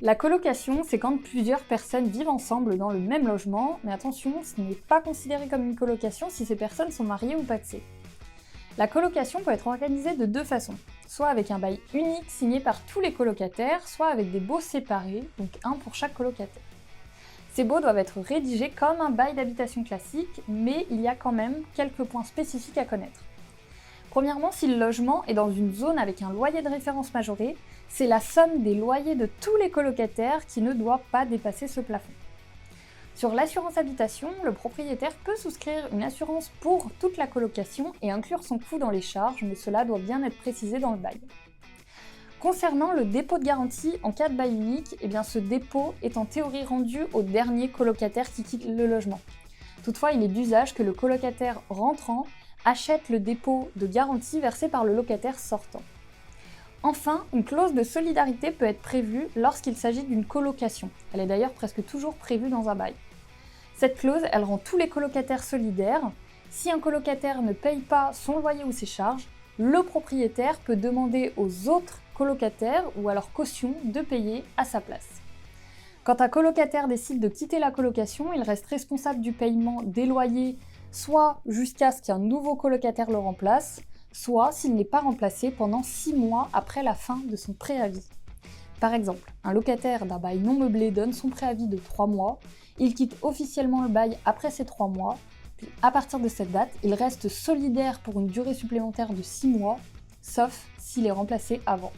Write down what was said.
La colocation, c'est quand plusieurs personnes vivent ensemble dans le même logement, mais attention, ce n'est pas considéré comme une colocation si ces personnes sont mariées ou pacsées. La colocation peut être organisée de deux façons, soit avec un bail unique signé par tous les colocataires, soit avec des baux séparés, donc un pour chaque colocataire. Ces baux doivent être rédigés comme un bail d'habitation classique, mais il y a quand même quelques points spécifiques à connaître. Premièrement, si le logement est dans une zone avec un loyer de référence majoré, c'est la somme des loyers de tous les colocataires qui ne doit pas dépasser ce plafond. Sur l'assurance habitation, le propriétaire peut souscrire une assurance pour toute la colocation et inclure son coût dans les charges, mais cela doit bien être précisé dans le bail. Concernant le dépôt de garantie en cas de bail unique, ce dépôt est en théorie rendu au dernier colocataire qui quitte le logement. Toutefois, il est d'usage que le colocataire rentrant achète le dépôt de garantie versé par le locataire sortant. Enfin, une clause de solidarité peut être prévue lorsqu'il s'agit d'une colocation. Elle est d'ailleurs presque toujours prévue dans un bail. Cette clause, elle rend tous les colocataires solidaires. Si un colocataire ne paye pas son loyer ou ses charges, le propriétaire peut demander aux autres colocataires ou à leur caution de payer à sa place. Quand un colocataire décide de quitter la colocation, il reste responsable du paiement des loyers, soit jusqu'à ce qu'un nouveau colocataire le remplace, soit s'il n'est pas remplacé pendant 6 mois après la fin de son préavis. Par exemple, un locataire d'un bail non meublé donne son préavis de 3 mois, il quitte officiellement le bail après ces 3 mois, puis à partir de cette date, il reste solidaire pour une durée supplémentaire de 6 mois, sauf s'il est remplacé avant.